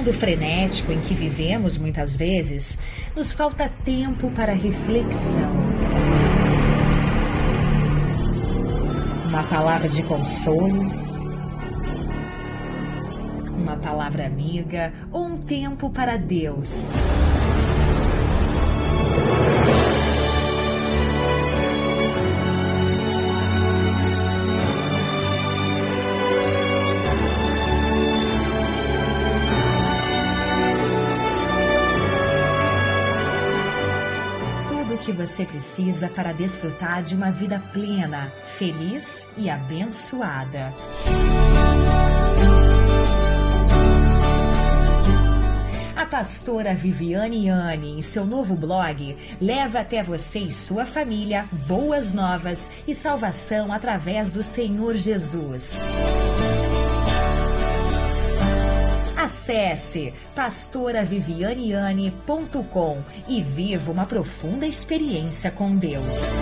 mundo frenético em que vivemos muitas vezes, nos falta tempo para reflexão. Uma palavra de consolo, uma palavra amiga ou um tempo para Deus. Que você precisa para desfrutar de uma vida plena, feliz e abençoada. A pastora Viviane Yanni, em seu novo blog, leva até você e sua família boas novas e salvação através do Senhor Jesus. Acesse pastoravivianiane.com e viva uma profunda experiência com Deus.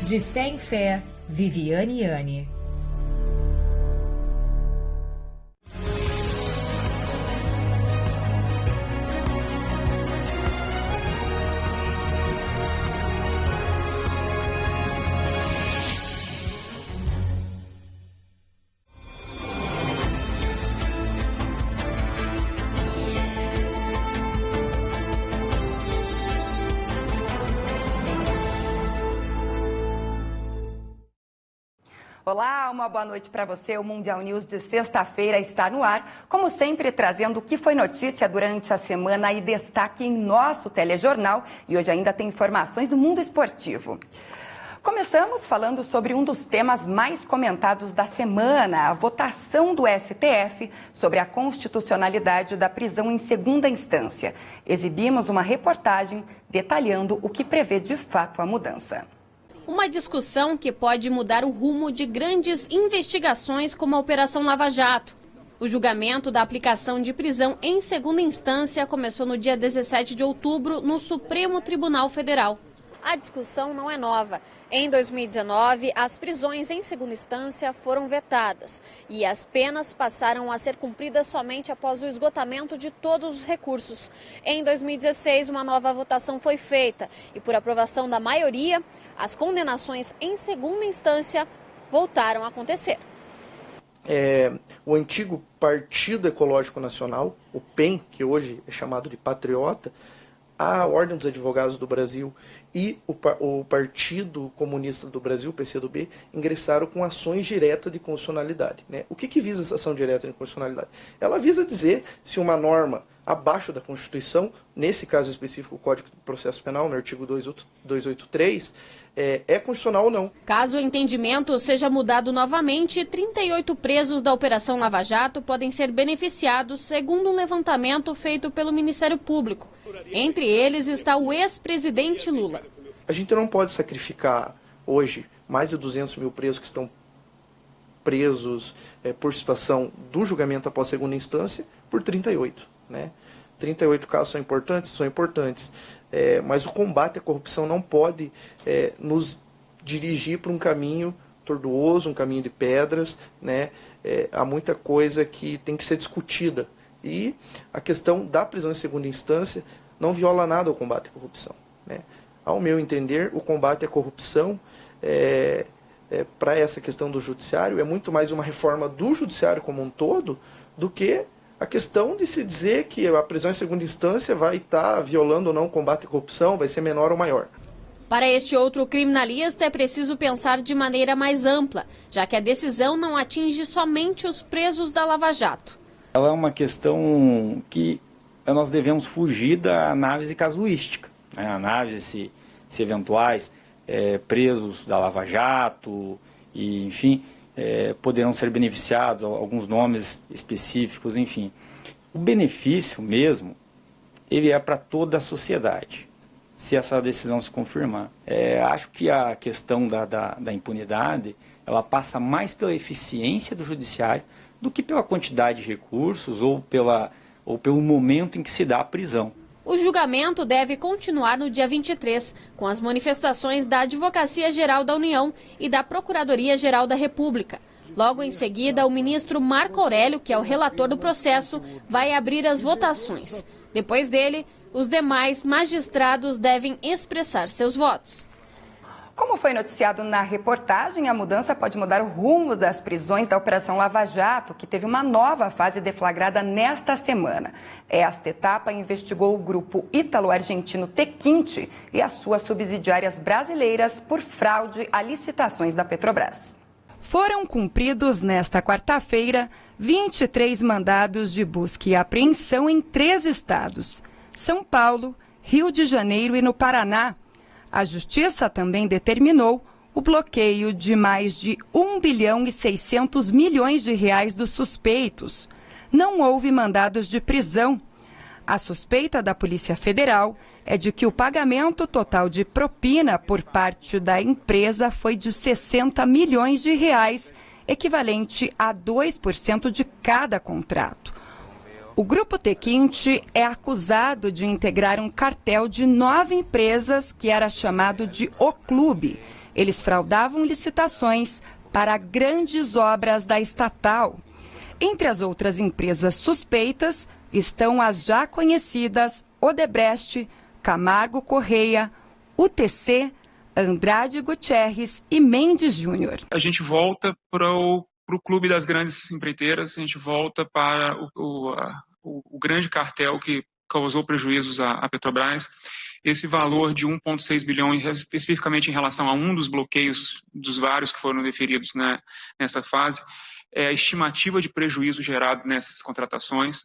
De fé em fé, Viviane Yanni. Olá, uma boa noite para você. O Mundial News de sexta-feira está no ar, como sempre trazendo o que foi notícia durante a semana e destaque em nosso telejornal. E hoje ainda tem informações do mundo esportivo. Começamos falando sobre um dos temas mais comentados da semana, a votação do STF sobre a constitucionalidade da prisão em segunda instância. Exibimos uma reportagem detalhando o que prevê de fato a mudança. Uma discussão que pode mudar o rumo de grandes investigações como a Operação Lava Jato. O julgamento da aplicação de prisão em segunda instância começou no dia 17 de outubro no Supremo Tribunal Federal. A discussão não é nova. Em 2019, as prisões em segunda instância foram vetadas e as penas passaram a ser cumpridas somente após o esgotamento de todos os recursos. Em 2016, uma nova votação foi feita e, por aprovação da maioria, as condenações em segunda instância voltaram a acontecer. O antigo Partido Ecológico Nacional, o PEN, que hoje é chamado de Patriota, a Ordem dos Advogados do Brasil e o Partido Comunista do Brasil, o PCdoB, ingressaram com ações diretas de constitucionalidade. Né? O que visa essa ação direta de constitucionalidade? Ela visa dizer se uma norma abaixo da Constituição, nesse caso específico o Código de Processo Penal, no artigo 283, é constitucional ou não. Caso o entendimento seja mudado novamente, 38 presos da Operação Lava Jato podem ser beneficiados, segundo um levantamento feito pelo Ministério Público. Entre eles está o ex-presidente Lula. A gente não pode sacrificar hoje mais de 200 mil presos que estão presos por situação do julgamento após segunda instância por 38. Né? 38 casos são importantes? São importantes. Mas o combate à corrupção não pode nos dirigir para um caminho tortuoso, um caminho de pedras. Né? Há muita coisa que tem que ser discutida. E a questão da prisão em segunda instância não viola nada ao combate à corrupção. Né? Ao meu entender, o combate à corrupção para essa questão do judiciário é muito mais uma reforma do judiciário como um todo do que a questão de se dizer que a prisão em segunda instância vai estar violando ou não o combate à corrupção, vai ser menor ou maior. Para este outro criminalista, é preciso pensar de maneira mais ampla, já que a decisão não atinge somente os presos da Lava Jato. Ela é uma questão que nós devemos fugir da análise casuística, né? A análise se eventuais presos da Lava Jato, e, enfim, poderão ser beneficiados, alguns nomes específicos, enfim. O benefício mesmo, ele é para toda a sociedade, se essa decisão se confirmar. Acho que a questão da impunidade, ela passa mais pela eficiência do judiciário do que pela quantidade de recursos ou pelo momento em que se dá a prisão. O julgamento deve continuar no dia 23, com as manifestações da Advocacia Geral da União e da Procuradoria Geral da República. Logo em seguida, o ministro Marco Aurélio, que é o relator do processo, vai abrir as votações. Depois dele, os demais magistrados devem expressar seus votos. Como foi noticiado na reportagem, a mudança pode mudar o rumo das prisões da Operação Lava Jato, que teve uma nova fase deflagrada nesta semana. Esta etapa investigou o grupo ítalo-argentino Tequinte e as suas subsidiárias brasileiras por fraude a licitações da Petrobras. Foram cumpridos nesta quarta-feira 23 mandados de busca e apreensão em 3 estados: São Paulo, Rio de Janeiro e no Paraná. A Justiça também determinou o bloqueio de mais de 1 bilhão e 600 milhões de reais dos suspeitos. Não houve mandados de prisão. A suspeita da Polícia Federal é de que o pagamento total de propina por parte da empresa foi de 60 milhões de reais, equivalente a 2% de cada contrato. O Grupo Tequinte é acusado de integrar um cartel de 9 empresas que era chamado de O Clube. Eles fraudavam licitações para grandes obras da estatal. Entre as outras empresas suspeitas estão as já conhecidas Odebrecht, Camargo Correia, UTC, Andrade Gutierrez e Mendes Júnior. A gente volta para o clube das grandes empreiteiras, a gente volta para o grande cartel que causou prejuízos à Petrobras. Esse valor de 1,6 bilhão, especificamente em relação a um dos bloqueios dos vários que foram deferidos nessa fase, é a estimativa de prejuízo gerado nessas contratações.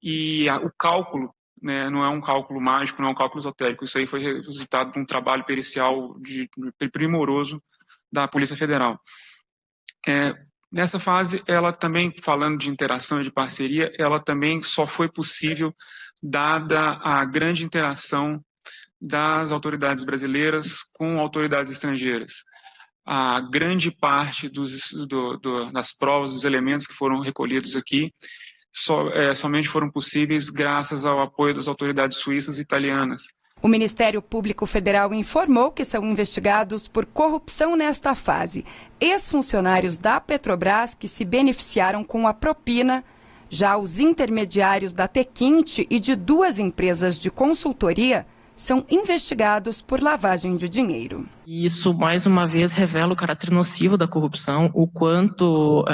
E o cálculo, né, não é um cálculo mágico, não é um cálculo esotérico, isso aí foi resultado de um trabalho pericial primoroso da Polícia Federal. Nessa fase, ela também, falando de interação e de parceria, ela também só foi possível dada a grande interação das autoridades brasileiras com autoridades estrangeiras. A grande parte das provas, dos elementos que foram recolhidos aqui, somente foram possíveis graças ao apoio das autoridades suíças e italianas. O Ministério Público Federal informou que são investigados por corrupção nesta fase ex-funcionários da Petrobras que se beneficiaram com a propina. Já os intermediários da Tequinte e de 2 empresas de consultoria são investigados por lavagem de dinheiro. Isso, mais uma vez, revela o caráter nocivo da corrupção, o quanto,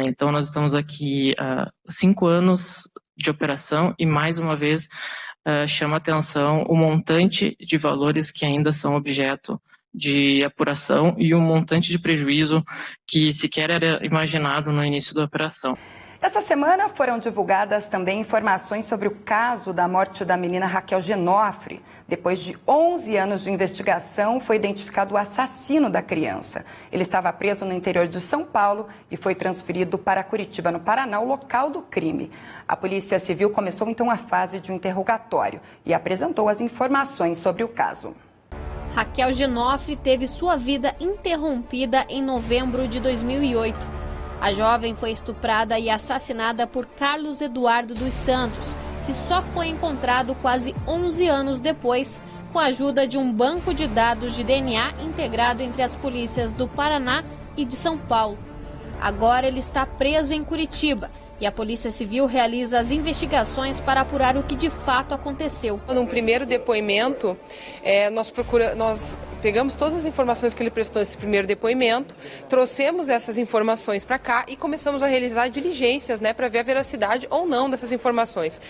então, nós estamos aqui há 5 anos de operação e, mais uma vez, chama a atenção o montante de valores que ainda são objeto de apuração e o montante de prejuízo que sequer era imaginado no início da operação. Essa semana foram divulgadas também informações sobre o caso da morte da menina Raquel Genofre. Depois de 11 anos de investigação, foi identificado o assassino da criança. Ele estava preso no interior de São Paulo e foi transferido para Curitiba, no Paraná, o local do crime. A Polícia Civil começou então a fase de um interrogatório e apresentou as informações sobre o caso. Raquel Genofre teve sua vida interrompida em novembro de 2008. A jovem foi estuprada e assassinada por Carlos Eduardo dos Santos, que só foi encontrado quase 11 anos depois, com a ajuda de um banco de dados de DNA integrado entre as polícias do Paraná e de São Paulo. Agora ele está preso em Curitiba e a Polícia Civil realiza as investigações para apurar o que de fato aconteceu. Num primeiro depoimento, nós pegamos todas as informações que ele prestou nesse primeiro depoimento, trouxemos essas informações para cá e começamos a realizar diligências, para ver a veracidade ou não dessas informações.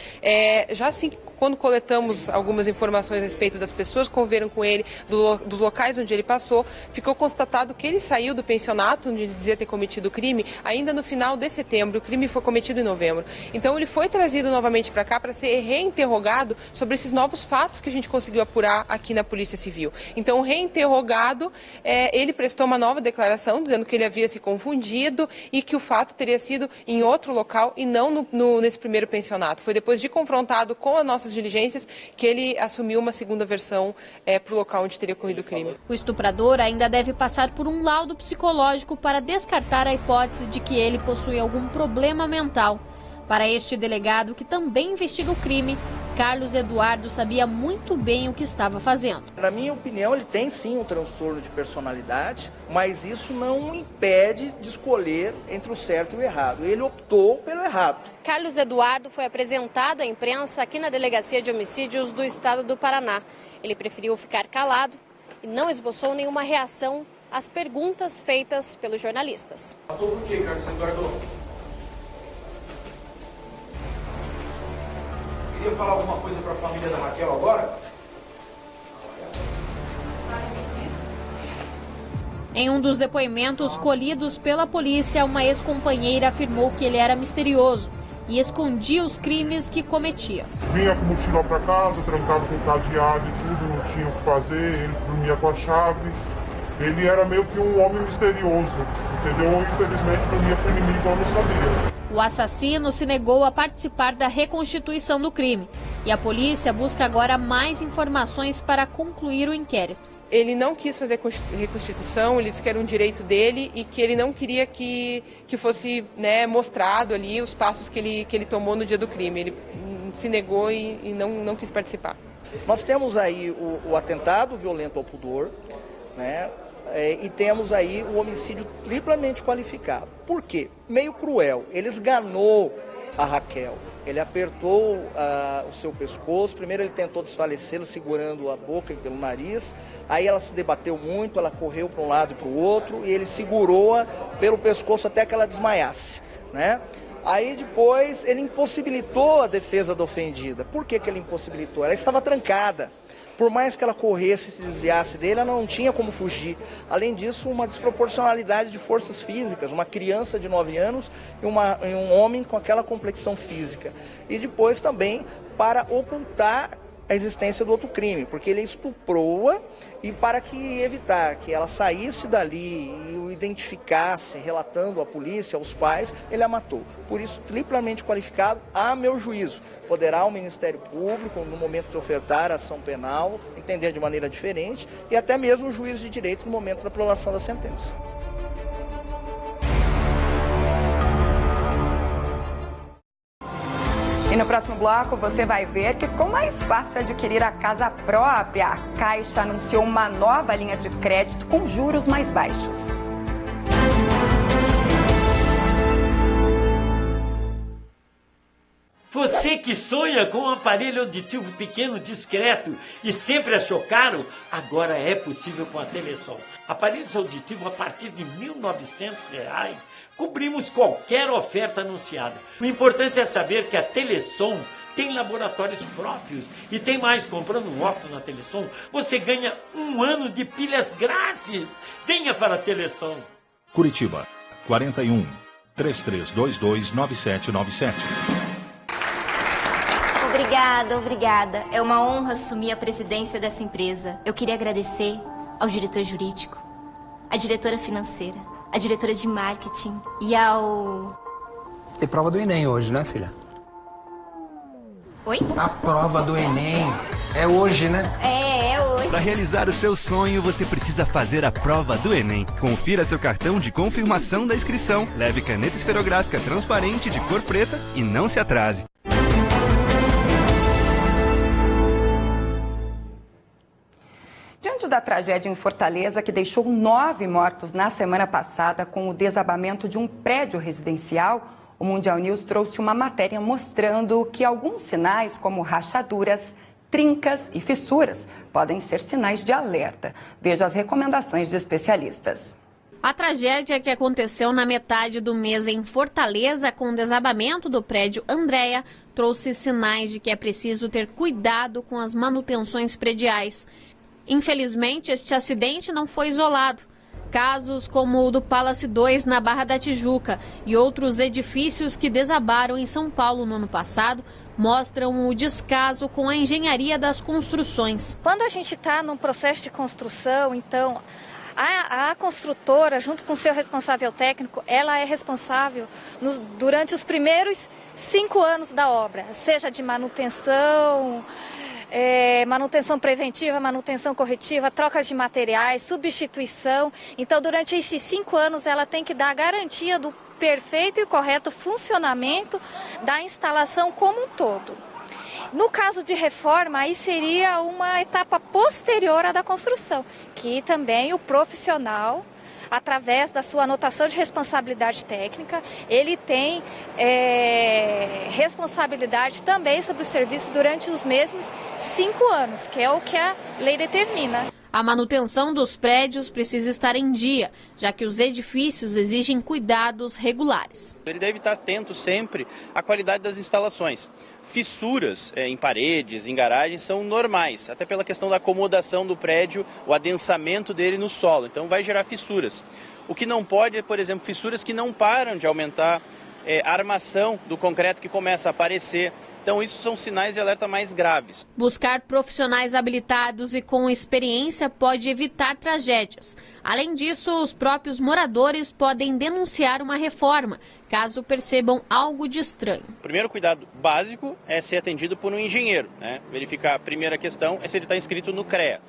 Já assim, quando coletamos algumas informações a respeito das pessoas que conviveram com ele, dos locais onde ele passou, ficou constatado que ele saiu do pensionato onde ele dizia ter cometido o crime ainda no final de setembro. O crime foi cometido em novembro. Então ele foi trazido novamente para cá para ser reinterrogado sobre esses novos fatos que a gente conseguiu apurar aqui na Polícia Civil. Então, reinterrogado, ele prestou uma nova declaração dizendo que ele havia se confundido e que o fato teria sido em outro local e não nesse primeiro pensionato. Foi depois de confrontado com as nossas diligências que ele assumiu uma segunda versão para o local onde teria ocorrido o crime. O estuprador ainda deve passar por um laudo psicológico para descartar a hipótese de que ele possui algum problema mental. Para este delegado, que também investiga o crime, Carlos Eduardo sabia muito bem o que estava fazendo. Na minha opinião, ele tem sim um transtorno de personalidade, mas isso não o impede de escolher entre o certo e o errado. Ele optou pelo errado. Carlos Eduardo foi apresentado à imprensa aqui na Delegacia de Homicídios do Estado do Paraná. Ele preferiu ficar calado e não esboçou nenhuma reação às perguntas feitas pelos jornalistas. Matou por quê, Carlos Eduardo? Você queria falar alguma coisa para a família da Raquel agora? Em um dos depoimentos colhidos pela polícia, uma ex-companheira afirmou que ele era misterioso e escondia os crimes que cometia. Vinha com mochila para casa, trancava com cadeado e tudo, não tinha o que fazer, ele dormia com a chave. Ele era meio que um homem misterioso, entendeu? Infelizmente dormia com o inimigo, eu não sabia. O assassino se negou a participar da reconstituição do crime e a polícia busca agora mais informações para concluir o inquérito. Ele não quis fazer reconstituição, ele disse que era um direito dele e que ele não queria que fosse, né, mostrado ali os passos que ele tomou no dia do crime. Ele se negou e não quis participar. Nós temos aí o atentado violento ao pudor, né? E temos aí o homicídio triplamente qualificado. Por quê? Meio cruel. Ele esganou a Raquel. Ele apertou o seu pescoço. Primeiro ele tentou desfalecê-lo segurando a boca pelo nariz. Aí ela se debateu muito, ela correu para um lado e para o outro e ele segurou-a pelo pescoço até que ela desmaiasse, né? Aí depois ele impossibilitou a defesa da ofendida. Por que ele impossibilitou? Ela estava trancada. Por mais que ela corresse e se desviasse dele, ela não tinha como fugir. Além disso, uma desproporcionalidade de forças físicas, uma criança de 9 anos e um homem com aquela complexão física. E depois também para ocultar a existência do outro crime, porque ele estuprou-a e para evitar que ela saísse dali e o identificasse, relatando à polícia, aos pais, ele a matou. Por isso, triplamente qualificado, a meu juízo. Poderá o Ministério Público, no momento de ofertar a ação penal, entender de maneira diferente, e até mesmo o juiz de direito no momento da aprovação da sentença. E no próximo bloco você vai ver que ficou mais fácil adquirir a casa própria. A Caixa anunciou uma nova linha de crédito com juros mais baixos. Você que sonha com um aparelho auditivo pequeno, discreto e sempre achou caro, agora é possível com a Telesom. Aparelhos auditivos a partir de R$ 1.900, cobrimos qualquer oferta anunciada. O importante é saber que a Telesom tem laboratórios próprios e tem mais, comprando um óculos na Telesom, você ganha 1 ano de pilhas grátis. Venha para a Telesom. Curitiba, 41 3322 9797. Obrigada. É uma honra assumir a presidência dessa empresa. Eu queria agradecer ao diretor jurídico, à diretora financeira, à diretora de marketing e ao... Você tem prova do Enem hoje, né, filha? Oi? A prova do Enem. É hoje, né? É hoje. Para realizar o seu sonho, você precisa fazer a prova do Enem. Confira seu cartão de confirmação da inscrição, leve caneta esferográfica transparente de cor preta e não se atrase. Diante da tragédia em Fortaleza, que deixou 9 mortos na semana passada com o desabamento de um prédio residencial, o Mundial News trouxe uma matéria mostrando que alguns sinais, como rachaduras, trincas e fissuras, podem ser sinais de alerta. Veja as recomendações de especialistas. A tragédia que aconteceu na metade do mês em Fortaleza, com o desabamento do prédio Andréia, trouxe sinais de que é preciso ter cuidado com as manutenções prediais. Infelizmente, este acidente não foi isolado. Casos como o do Palace 2 na Barra da Tijuca e outros edifícios que desabaram em São Paulo no ano passado mostram o descaso com a engenharia das construções. Quando a gente está num processo de construção, então a construtora, junto com o seu responsável técnico, ela é responsável durante os primeiros 5 anos da obra, seja de manutenção, manutenção preventiva, manutenção corretiva, trocas de materiais, substituição. Então, durante esses 5 anos, ela tem que dar a garantia do perfeito e correto funcionamento da instalação como um todo. No caso de reforma, aí seria uma etapa posterior à da construção, que também o profissional, através da sua anotação de responsabilidade técnica, ele tem responsabilidade também sobre o serviço durante os mesmos 5 anos, que é o que a lei determina. A manutenção dos prédios precisa estar em dia, já que os edifícios exigem cuidados regulares. Ele deve estar atento sempre à qualidade das instalações. Fissuras em paredes, em garagens, são normais, até pela questão da acomodação do prédio, o adensamento dele no solo, então vai gerar fissuras. O que não pode é, por exemplo, fissuras que não param de aumentar, a armação do concreto que começa a aparecer. Então, isso são sinais de alerta mais graves. Buscar profissionais habilitados e com experiência pode evitar tragédias. Além disso, os próprios moradores podem denunciar uma reforma, caso percebam algo de estranho. O primeiro cuidado básico é ser atendido por um engenheiro, né? Verificar a primeira questão é se ele está inscrito no CREA.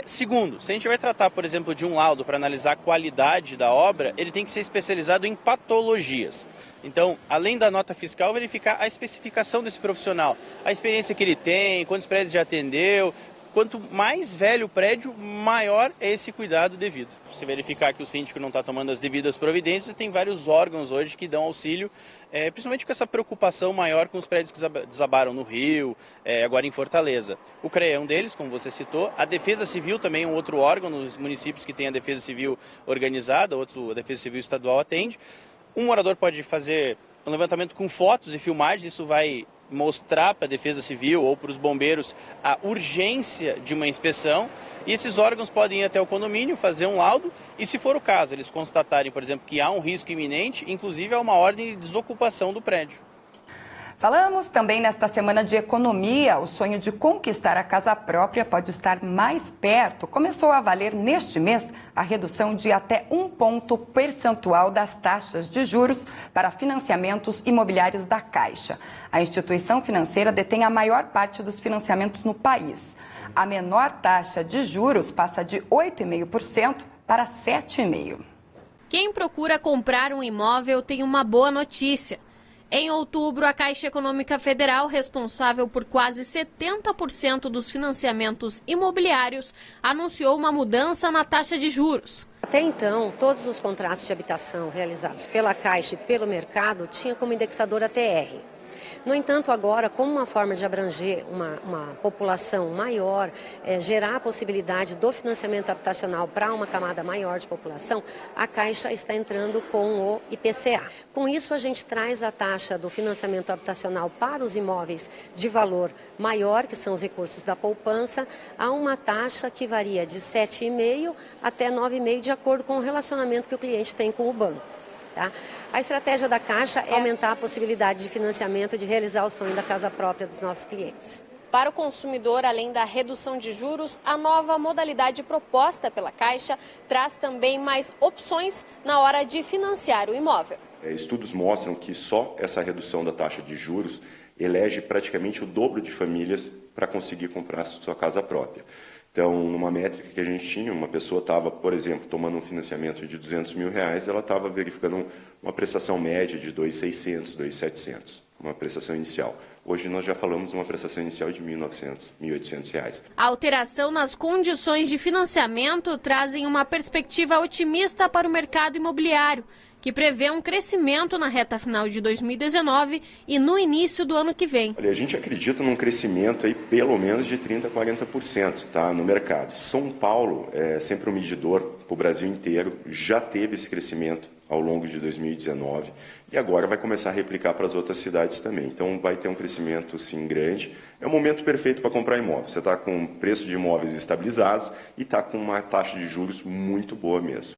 Segundo, se a gente vai tratar, por exemplo, de um laudo para analisar a qualidade da obra, ele tem que ser especializado em patologias. Então, além da nota fiscal, verificar a especificação desse profissional, a experiência que ele tem, quantos prédios já atendeu. Quanto mais velho o prédio, maior é esse cuidado devido. Se verificar que o síndico não está tomando as devidas providências, tem vários órgãos hoje que dão auxílio, principalmente com essa preocupação maior com os prédios que desabaram no Rio, agora em Fortaleza. O CREA é um deles, como você citou. A Defesa Civil também é um outro órgão nos municípios que tem a Defesa Civil organizada, a Defesa Civil Estadual atende. Um morador pode fazer um levantamento com fotos e filmagens, isso vai mostrar para a Defesa Civil ou para os bombeiros a urgência de uma inspeção, e esses órgãos podem ir até o condomínio, fazer um laudo, e se for o caso, eles constatarem, por exemplo, que há um risco iminente, inclusive há uma ordem de desocupação do prédio. Falamos também nesta semana de economia. O sonho de conquistar a casa própria pode estar mais perto. Começou a valer neste mês a redução de até 1 ponto percentual das taxas de juros para financiamentos imobiliários da Caixa. A instituição financeira detém a maior parte dos financiamentos no país. A menor taxa de juros passa de 8,5% para 7,5%. Quem procura comprar um imóvel tem uma boa notícia. Em outubro, a Caixa Econômica Federal, responsável por quase 70% dos financiamentos imobiliários, anunciou uma mudança na taxa de juros. Até então, todos os contratos de habitação realizados pela Caixa e pelo mercado tinham como indexadora TR. No entanto, agora, como uma forma de abranger uma população maior, gerar a possibilidade do financiamento habitacional para uma camada maior de população, a Caixa está entrando com o IPCA. Com isso, a gente traz a taxa do financiamento habitacional para os imóveis de valor maior, que são os recursos da poupança, a uma taxa que varia de 7,5% até 9,5%, de acordo com o relacionamento que o cliente tem com o banco. Tá? A estratégia da Caixa é aumentar a possibilidade de financiamento e de realizar o sonho da casa própria dos nossos clientes. Para o consumidor, além da redução de juros, a nova modalidade proposta pela Caixa traz também mais opções na hora de financiar o imóvel. Estudos mostram que só essa redução da taxa de juros elege praticamente o dobro de famílias para conseguir comprar sua casa própria. Então, numa métrica que a gente tinha, uma pessoa estava, por exemplo, tomando um financiamento de R$200 mil, ela estava verificando uma prestação média de R$2.600, R$2.700, uma prestação inicial. Hoje nós já falamos de uma prestação inicial de R$1.900, R$1.800. A alteração nas condições de financiamento trazem uma perspectiva otimista para o mercado imobiliário, que prevê um crescimento na reta final de 2019 e no início do ano que vem. Olha, a gente acredita num crescimento aí pelo menos de 30% a 40%, tá, no mercado. São Paulo é sempre um medidor para o Brasil inteiro, já teve esse crescimento ao longo de 2019 e agora vai começar a replicar para as outras cidades também. Então vai ter um crescimento sim grande. É o momento perfeito para comprar imóvel. Você está com preço de imóveis estabilizados e está com uma taxa de juros muito boa mesmo.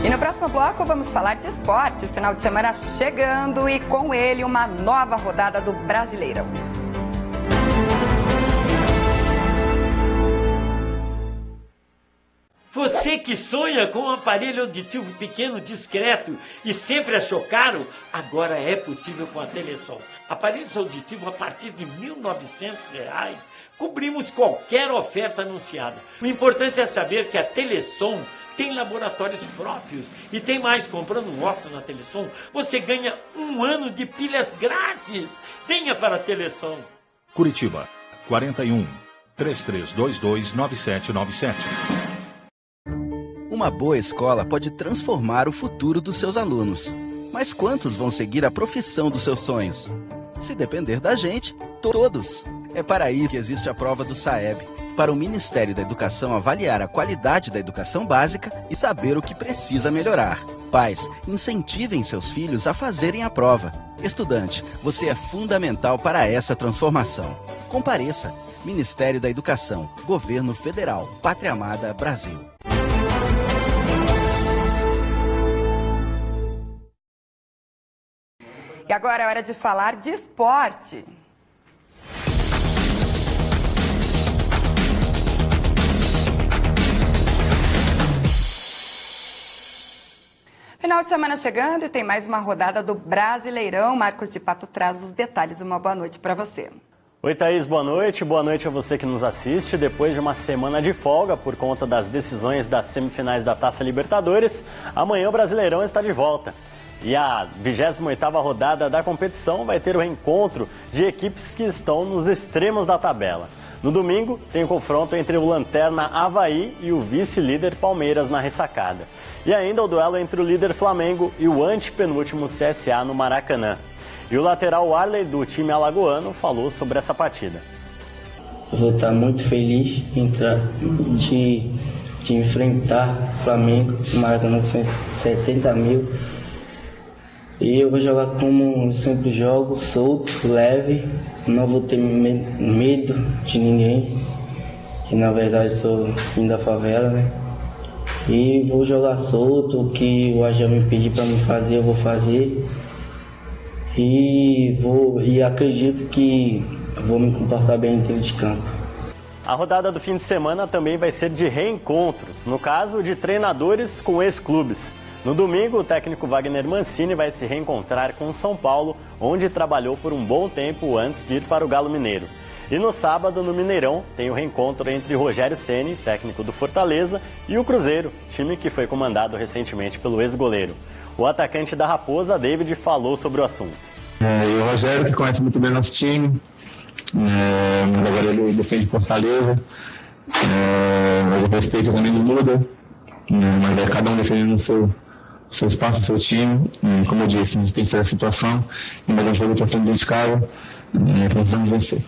E no próximo bloco vamos falar de esporte. Final de semana chegando e com ele uma nova rodada do Brasileirão. Você que sonha com um aparelho auditivo pequeno, discreto e sempre achou caro, agora é possível com a Telesom. Aparelhos auditivos a partir de R$ 1.900, cobrimos qualquer oferta anunciada. O importante é saber que a Telesom tem laboratórios próprios. E tem mais, comprando um óculos na Telesom, você ganha 1 ano de pilhas grátis. Venha para a Telesom. Curitiba, 41 3322 9797. Uma boa escola pode transformar o futuro dos seus alunos. Mas quantos vão seguir a profissão dos seus sonhos? Se depender da gente, todos. É para isso que existe a prova do SAEB, para o Ministério da Educação avaliar a qualidade da educação básica e saber o que precisa melhorar. Pais, incentivem seus filhos a fazerem a prova. Estudante, você é fundamental para essa transformação. Compareça. Ministério da Educação, Governo Federal, Pátria Amada, Brasil. E agora é hora de falar de esporte. Final de semana chegando e tem mais uma rodada do Brasileirão. Marcos de Pato traz os detalhes. Uma boa noite para você. Oi, Thaís, boa noite. Boa noite a você que nos assiste. Depois de uma semana de folga por conta das decisões das semifinais da Taça Libertadores, amanhã o Brasileirão está de volta. E a 28ª rodada da competição vai ter o reencontro de equipes que estão nos extremos da tabela. No domingo, tem o confronto entre o Lanterna Avaí e o vice-líder Palmeiras na ressacada. E ainda o duelo entre o líder Flamengo e o antepenúltimo CSA no Maracanã. E o lateral Arley do time alagoano falou sobre essa partida. Eu vou estar muito feliz de enfrentar o Flamengo no Maracanã com 70 mil. E eu vou jogar como eu sempre jogo, solto, leve, não vou ter medo de ninguém, que na verdade sou filho da favela, né? E vou jogar solto, o que o Agel me pedir para me fazer, eu vou fazer. E acredito que vou me comportar bem dentro de campo. A rodada do fim de semana também vai ser de reencontros, no caso de treinadores com ex-clubes. No domingo, o técnico Wagner Mancini vai se reencontrar com o São Paulo, onde trabalhou por um bom tempo antes de ir para o Galo Mineiro. E no sábado, no Mineirão, tem o reencontro entre Rogério Ceni, técnico do Fortaleza, e o Cruzeiro, time que foi comandado recentemente pelo ex-goleiro. O atacante da Raposa, David, falou sobre o assunto. E o Rogério, que conhece muito bem nosso time, mas agora ele defende Fortaleza. O respeito também não muda, mas é cada um defendendo o seu espaço, o seu time. Como eu disse, a gente tem que fazer a situação, mas é um jogo que dentro de casa, precisamos vencer.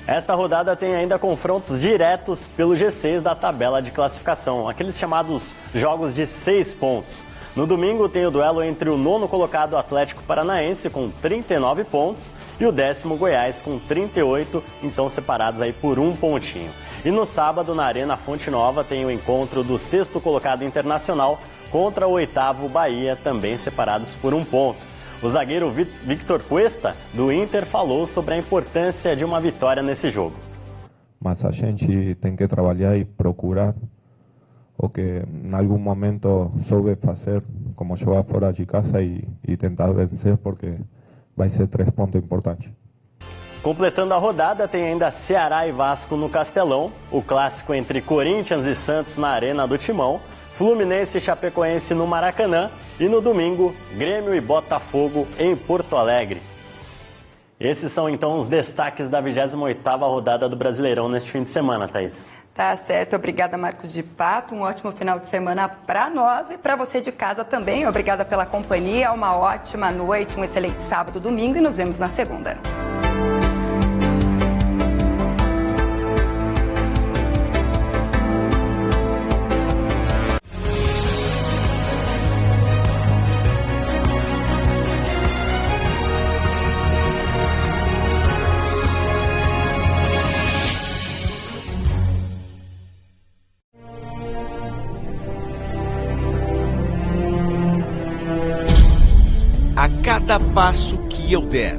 Esta rodada tem ainda confrontos diretos pelo G6 da tabela de classificação, aqueles chamados jogos de 6 pontos. No domingo tem o duelo entre o 9º colocado Atlético Paranaense com 39 pontos e o 10º Goiás com 38, então separados aí por 1 pontinho. E no sábado, na Arena Fonte Nova, tem o encontro do 6º colocado Internacional contra o 8º Bahia, também separados por 1 ponto. O zagueiro Victor Cuesta, do Inter, falou sobre a importância de uma vitória nesse jogo. Mas a gente tem que trabalhar e procurar o que em algum momento soube fazer, como jogar fora de casa e tentar vencer, porque vai ser 3 pontos importantes. Completando a rodada, tem ainda Ceará e Vasco no Castelão, o clássico entre Corinthians e Santos na Arena do Timão, Fluminense e Chapecoense no Maracanã e no domingo, Grêmio e Botafogo em Porto Alegre. Esses são então os destaques da 28ª rodada do Brasileirão neste fim de semana, Thaís. Tá certo, obrigada Marcos de Pato, um ótimo final de semana para nós e para você de casa também. Obrigada pela companhia, uma ótima noite, um excelente sábado, domingo e nos vemos na segunda. A cada passo que eu der,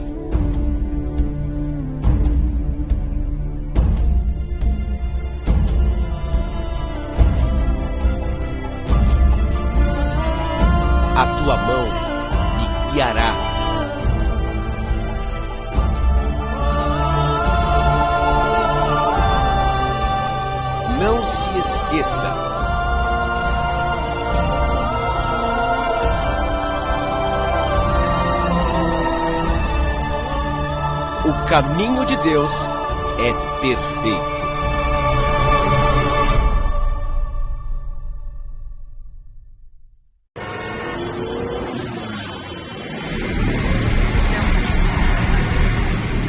a tua mão me guiará. Não se esqueça, caminho de Deus é perfeito.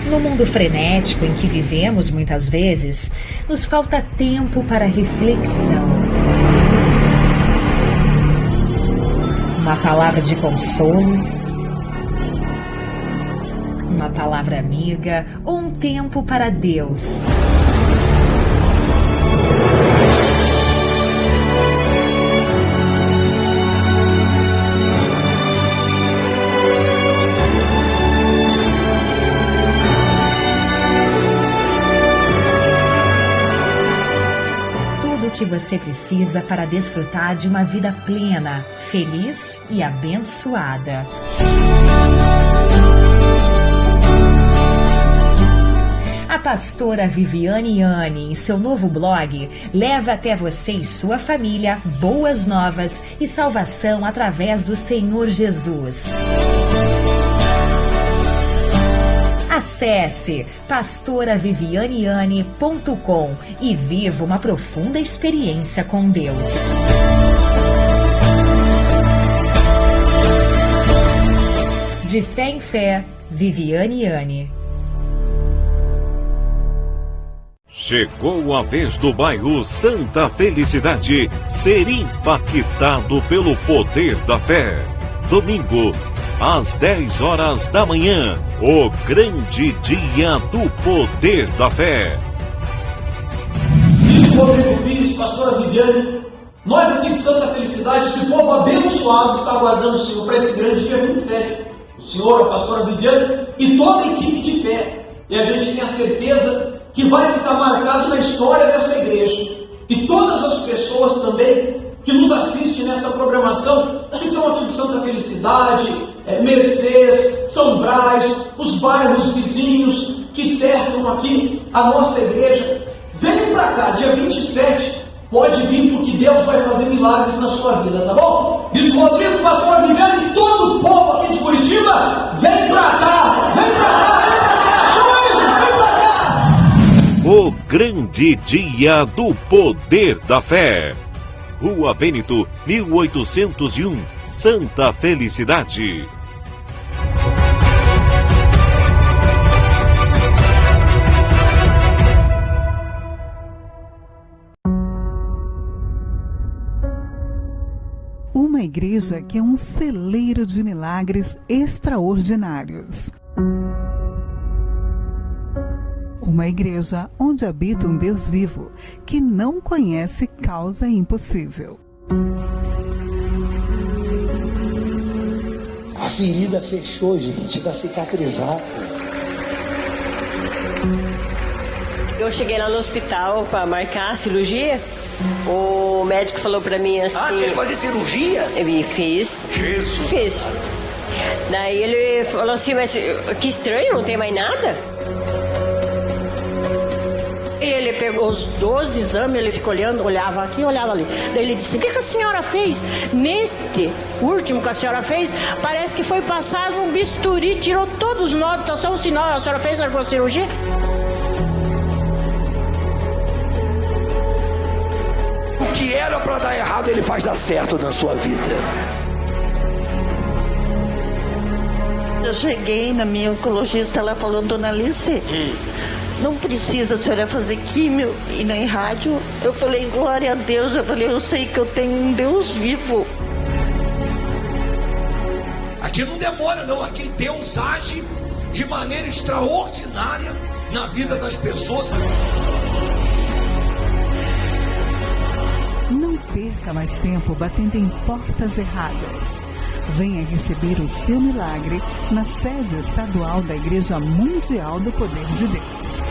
No mundo frenético em que vivemos muitas vezes, nos falta tempo para reflexão. Uma palavra de consolo, uma palavra amiga ou um tempo para Deus. Que você precisa para desfrutar de uma vida plena, feliz e abençoada. A pastora Viviane Yanni, em seu novo blog, leva até você e sua família boas novas e salvação através do Senhor Jesus. Acesse pastoravivianiane.com e viva uma profunda experiência com Deus. De fé em fé, Viviane Yanni. Chegou a vez do bairro Santa Felicidade ser impactado pelo poder da fé. Domingo, às 10 horas da manhã, o grande dia do poder da fé. Diz Rodrigo Pires, pastora Viviane, nós aqui de Santa Felicidade, esse povo abençoado, está aguardando o Senhor para esse grande dia 27. O Senhor, a pastora Viviane e toda a equipe de fé. E a gente tem a certeza que vai ficar marcado na história dessa igreja. E todas as pessoas também que nos assistem nessa programação, que são aqui de Santa Felicidade, Mercês, São Brás, os bairros vizinhos que cercam aqui a nossa igreja. Venham para cá, dia 27, pode vir porque Deus vai fazer milagres na sua vida, tá bom? Bispo Rodrigo, pastor Viviane e todo o povo aqui de Curitiba, vem para cá, vem para cá, vem para cá, chama isso, vem para cá! O grande dia do poder da fé. Rua Vêneto, 1801, Santa Felicidade. Uma igreja que é um celeiro de milagres extraordinários. Uma igreja onde habita um Deus vivo, que não conhece causa impossível. A ferida fechou, gente, tá cicatrizada. Eu cheguei lá no hospital para marcar a cirurgia. O médico falou para mim assim... Ah, tinha que fazer cirurgia? Eu fiz. Jesus! Fiz. Daí ele falou assim, mas que estranho, não tem mais nada? E ele pegou os 12 exames, ele ficou olhando, olhava aqui, olhava ali. Daí ele disse, o que a senhora fez? Neste último que a senhora fez, parece que foi passado um bisturi, tirou todos os nódulos, tá só um sinal, a senhora fez alguma cirurgia? O que era para dar errado, ele faz dar certo na sua vida. Eu cheguei na minha oncologista, ela falou, dona Alice, não precisa a senhora fazer químio e nem rádio. Eu falei, glória a Deus. Eu falei, eu sei que eu tenho um Deus vivo. Aqui não demora não, aqui Deus age de maneira extraordinária na vida das pessoas. Não perca mais tempo batendo em portas erradas. Venha receber o seu milagre na sede estadual da Igreja Mundial do Poder de Deus.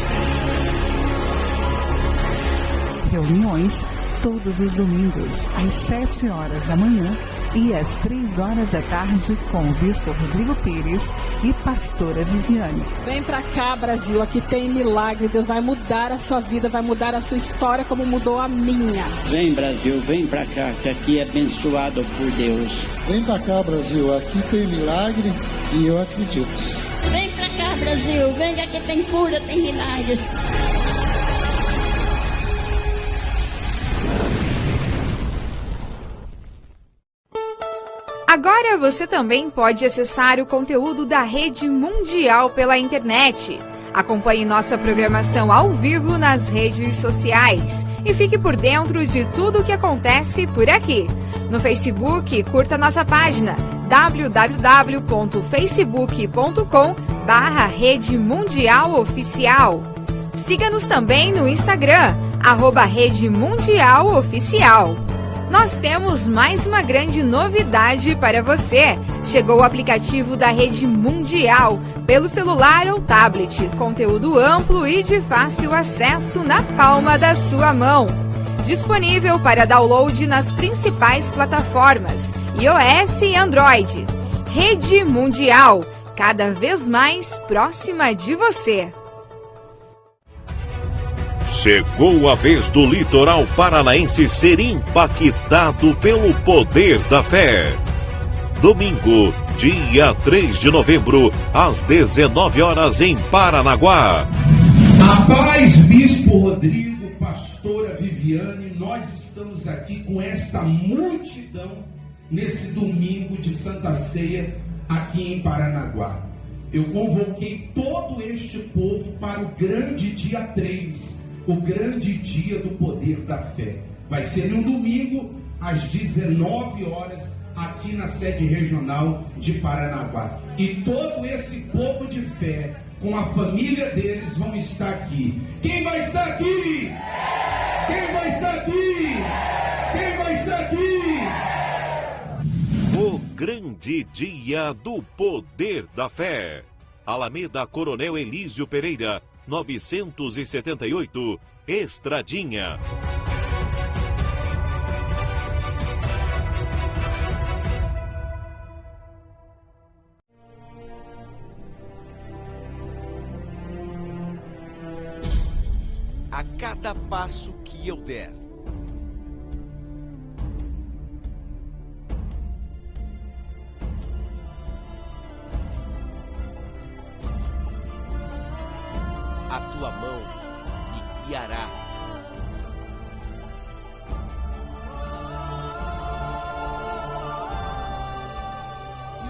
Reuniões todos os domingos, às 7 horas da manhã e às 3 horas da tarde com o Bispo Rodrigo Pires e Pastora Viviane. Vem pra cá, Brasil, aqui tem milagre. Deus vai mudar a sua vida, vai mudar a sua história como mudou a minha. Vem, Brasil, vem pra cá, que aqui é abençoado por Deus. Vem pra cá, Brasil, aqui tem milagre e eu acredito. Vem pra cá, Brasil. Brasil. Vem que aqui tem cura, tem milagres. Agora você também pode acessar o conteúdo da Rede Mundial pela internet. Acompanhe nossa programação ao vivo nas redes sociais e fique por dentro de tudo o que acontece por aqui. No Facebook, curta nossa página www.facebook.com/Rede Mundial Oficial. Siga-nos também no Instagram, @Rede Mundial Oficial. Nós temos mais uma grande novidade para você. Chegou o aplicativo da Rede Mundial, pelo celular ou tablet. Conteúdo amplo e de fácil acesso na palma da sua mão. Disponível para download nas principais plataformas, iOS e Android. Rede Mundial, cada vez mais próxima de você. Chegou a vez do litoral paranaense ser impactado pelo poder da fé. Domingo, dia 3 de novembro, às 19 horas em Paranaguá. A paz, Bispo Rodrigo, Pastora Viviane, nós estamos aqui com esta multidão nesse domingo de Santa Ceia aqui em Paranaguá. Eu convoquei todo este povo para o grande dia 3, o grande dia do poder da fé. Vai ser no domingo, às 19 horas, aqui na sede regional de Paranaguá. E todo esse povo de fé, com a família deles, vão estar aqui. Quem vai estar aqui? Quem vai estar aqui? Quem vai estar aqui? O grande dia do poder da fé. Alameda Coronel Elísio Pereira, 978, Estradinha. A cada passo que eu der, a tua mão me guiará.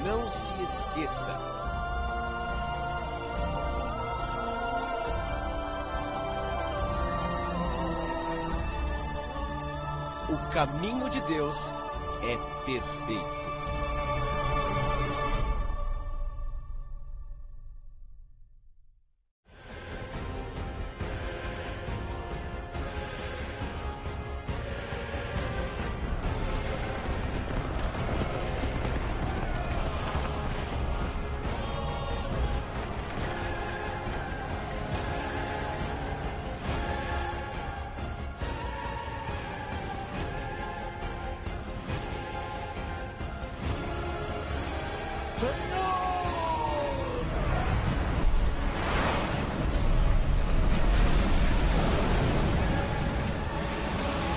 Não se esqueça. O caminho de Deus é perfeito.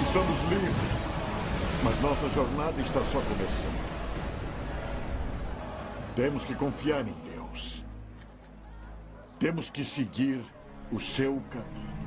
Estamos livres, mas nossa jornada está só começando. Temos que confiar em Deus. Temos que seguir o seu caminho.